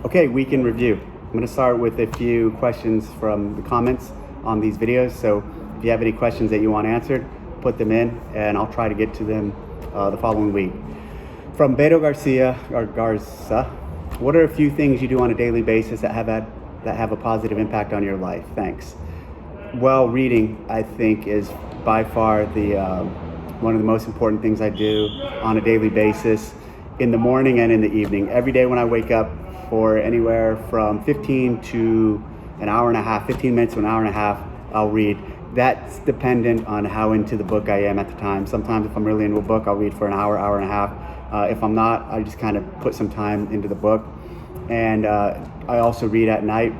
Okay, week in review. I'm going to start with a few questions from the comments on these videos. So if you have any questions that you want answered, put them in and I'll try to get to them the following week. From Beto Garza, what are a few things you do on a daily basis that have a positive impact on your life? Thanks. Well, reading, I think, is by far one of the most important things I do on a daily basis, in the morning and in the evening. Every day when I wake up, for anywhere from 15 to an hour and a half, 15 minutes to an hour and a half, I'll read. That's dependent on how into the book I am at the time. Sometimes if I'm really into a book, I'll read for an hour, hour and a half. If I'm not, I just kind of put some time into the book. And I also read at night,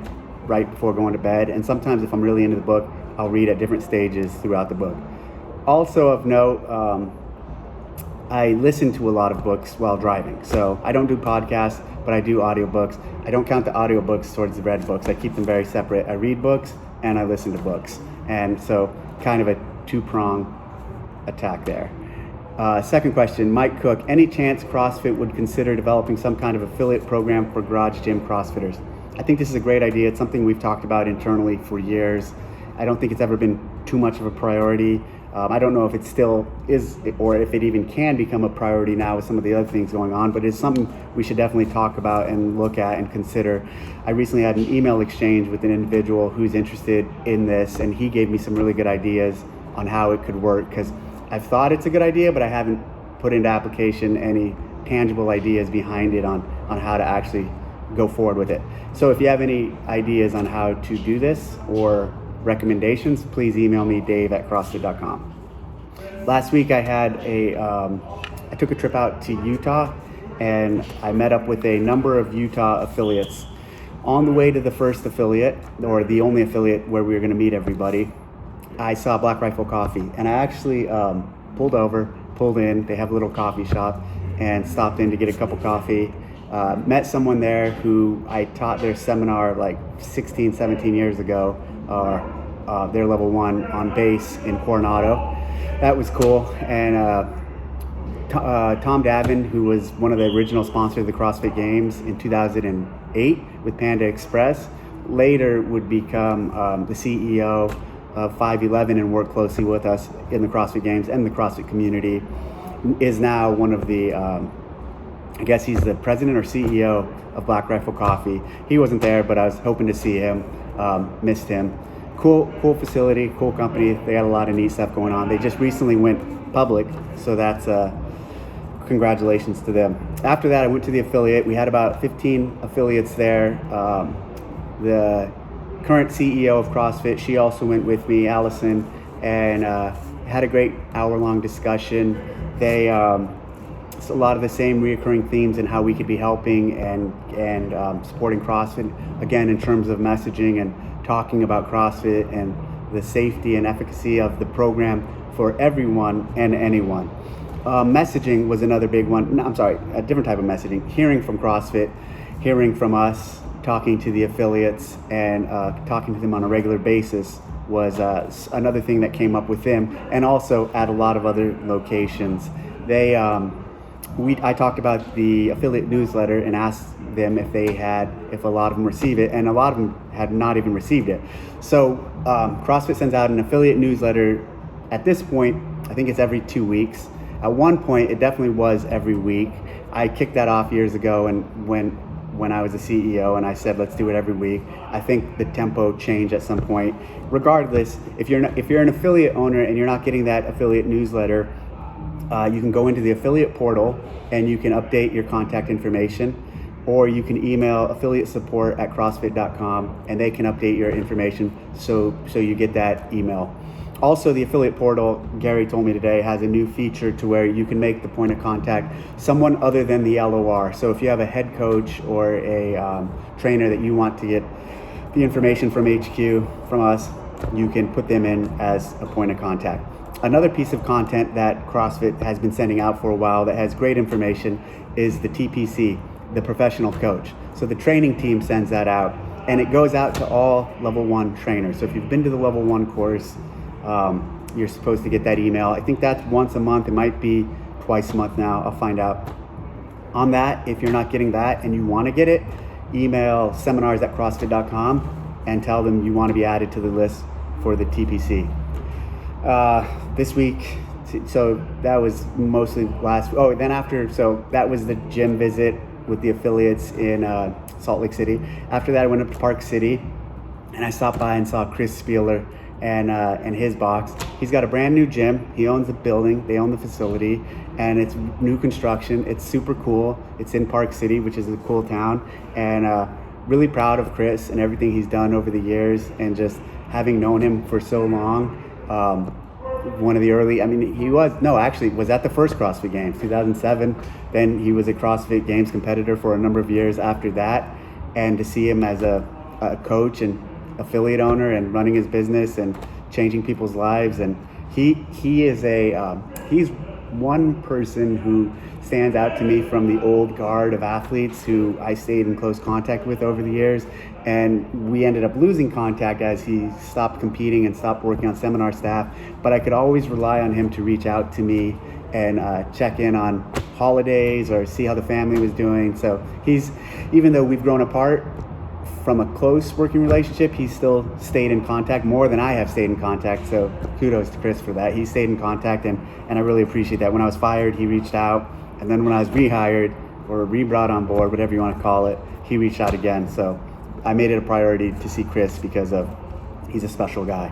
right before going to bed. And sometimes if I'm really into the book, I'll read at different stages throughout the book. Also of note, I listen to a lot of books while driving. So I don't do podcasts, but I do audiobooks. I don't count the audiobooks towards the read books. I keep them very separate. I read books and I listen to books. And so kind of a two-prong attack there. Second question, Mike Cook, any chance CrossFit would consider developing some kind of affiliate program for garage gym CrossFitters? I think this is a great idea. It's something we've talked about internally for years. I don't think it's ever been too much of a priority. I don't know if it still is or if it even can become a priority now with some of the other things going on, but it's something we should definitely talk about and look at and consider. I recently had an email exchange with an individual who's interested in this, and he gave me some really good ideas on how it could work, because I've thought it's a good idea, but I haven't put into application any tangible ideas behind it on how to actually go forward with it. So if you have any ideas on how to do this or recommendations, please email me, dave@crossfit.com. Last week I took a trip out to Utah and I met up with a number of Utah affiliates. On the way to the first affiliate, or the only affiliate where we were going to meet everybody, I saw Black Rifle Coffee, and I actually pulled in, they have a little coffee shop, and stopped in to get a cup of coffee. Met someone there who I taught their seminar like 16, 17 years ago. Their level 1 on base in Coronado. That was cool. And Tom Davin, who was one of the original sponsors of the CrossFit Games in 2008 with Panda Express, later would become the CEO of 511 and work closely with us in the CrossFit Games and the CrossFit community, is now one of the, I guess he's the president or CEO of Black Rifle Coffee. He wasn't there, but I was hoping to see him. Missed him. Cool facility, cool company. They got a lot of neat stuff going on. They just recently went public, so that's congratulations to them. After that, I went to the affiliate. We had about 15 affiliates there. The current CEO of CrossFit, she also went with me, Allison, and had a great hour-long discussion. It's a lot of the same reoccurring themes in how we could be helping and supporting CrossFit, again, in terms of messaging and talking about CrossFit and the safety and efficacy of the program for everyone and anyone. Messaging was another big one. No, I'm sorry, a different type of messaging. Hearing from CrossFit, hearing from us, talking to the affiliates, and talking to them on a regular basis was another thing that came up with them, and also at a lot of other locations. I talked about the affiliate newsletter and asked them if a lot of them receive it, and a lot of them had not even received it. So CrossFit sends out an affiliate newsletter. At this point, I think it's every 2 weeks. At one point, it definitely was every week. I kicked that off years ago, and when I was a CEO, and I said, let's do it every week. I think the tempo changed at some point. Regardless, if you're an affiliate owner and you're not getting that affiliate newsletter, you can go into the affiliate portal and you can update your contact information, or you can email affiliate support@crossfit.com and they can update your information so you get that email. Also, the affiliate portal, Gary told me today, has a new feature to where you can make the point of contact someone other than the LOR. So if you have a head coach or a trainer that you want to get the information from HQ, from us, you can put them in as a point of contact. Another piece of content that CrossFit has been sending out for a while that has great information is the TPC, the professional coach. So the training team sends that out, and it goes out to all level 1 trainers. So if you've been to the level 1 course, you're supposed to get that email. I think that's once a month. It might be twice a month now. I'll find out. On that, if you're not getting that and you want to get it, email seminars@crossfit.com and tell them you want to be added to the list for the TPC. This week, so that was mostly so that was the gym visit with the affiliates in Salt Lake City. After that, I went up to Park City and I stopped by and saw Chris Spieler and his box. He's got a brand new gym. He owns the building, they own the facility, and it's new construction. It's super cool. It's in Park City, which is a cool town, and really proud of Chris and everything he's done over the years, and just having known him for so long. One of the early, was at the first CrossFit Games, 2007. Then he was a CrossFit Games competitor for a number of years after that. And to see him as a coach and affiliate owner and running his business and changing people's lives, and he's one person who stands out to me from the old guard of athletes who I stayed in close contact with over the years. And we ended up losing contact as he stopped competing and stopped working on seminar staff. But I could always rely on him to reach out to me and check in on holidays or see how the family was doing. So even though we've grown apart from a close working relationship, he still stayed in contact more than I have stayed in contact. So kudos to Chris for that. He stayed in contact, and I really appreciate that. When I was fired, he reached out. And then when I was rehired or re-brought on board, whatever you want to call it, he reached out again. So I made it a priority to see Chris because he's a special guy.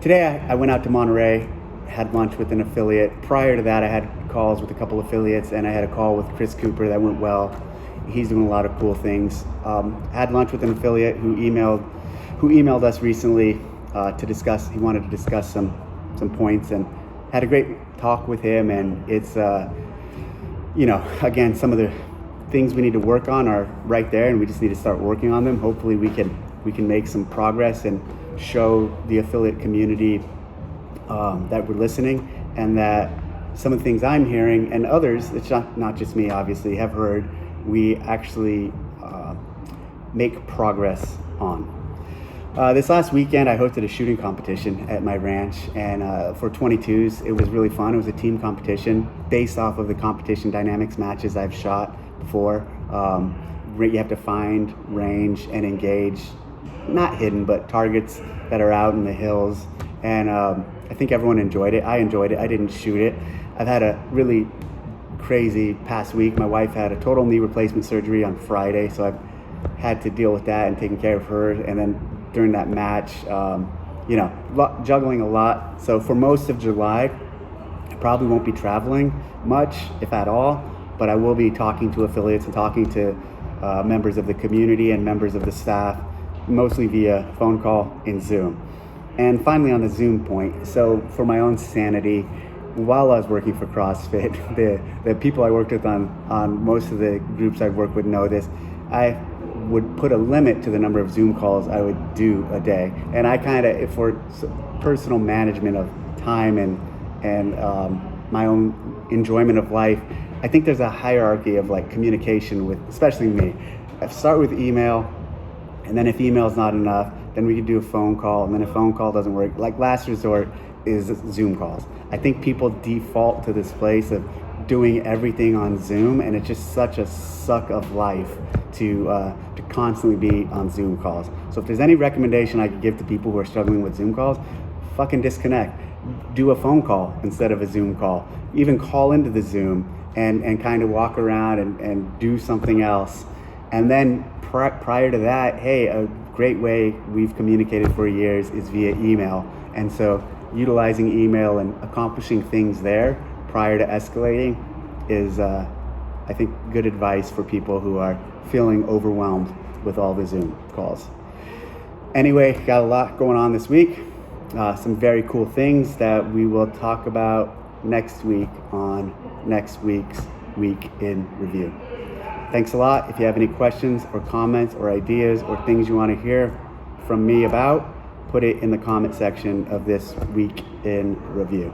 Today I went out to Monterey, had lunch with an affiliate. Prior to that, I had calls with a couple affiliates, and I had a call with Chris Cooper that went well. He's doing a lot of cool things. Had lunch with an affiliate who emailed us recently to discuss. He wanted to discuss some points, and had a great talk with him. And it's again, some of the things we need to work on are right there, and we just need to start working on them. Hopefully we can make some progress and show the affiliate community that we're listening, and that some of the things I'm hearing and others, it's not just me obviously, have heard, we actually make progress on. This last weekend I hosted a shooting competition at my ranch, and for 22s. It was really fun. It was a team competition based off of the competition dynamics matches I've shot before. You have to find, range, and engage, not hidden, but targets that are out in the hills. And I think everyone enjoyed it. I enjoyed it. I didn't shoot it. I've had a really crazy past week. My wife had a total knee replacement surgery on Friday, so I've had to deal with that and taking care of her. And then during that match, juggling a lot. So for most of July, I probably won't be traveling much, if at all, but I will be talking to affiliates and talking to members of the community and members of the staff, mostly via phone call and Zoom. And finally, on the Zoom point, so for my own sanity, while I was working for CrossFit, the people I worked with on most of the groups I work with know this, I would put a limit to the number of Zoom calls I would do a day. And I for personal management of time and my own enjoyment of life, I think there's a hierarchy of communication with, especially me. I start with email, and then if email's not enough, then we could do a phone call, and then if phone call doesn't work, last resort is Zoom calls. I think people default to this place of doing everything on Zoom, and it's just such a suck of life to constantly be on Zoom calls. So if there's any recommendation I could give to people who are struggling with Zoom calls, fucking disconnect. Do a phone call instead of a Zoom call. Even call into the Zoom and kind of walk around and do something else. And then prior to that, hey, a great way we've communicated for years is via email. And so utilizing email and accomplishing things there prior to escalating is, I think, good advice for people who are feeling overwhelmed with all the Zoom calls. Anyway, got a lot going on this week. Some very cool things that we will talk about next week on next week's Week in Review. Thanks a lot. If you have any questions or comments or ideas or things you want to hear from me about, put it in the comment section of this Week in Review.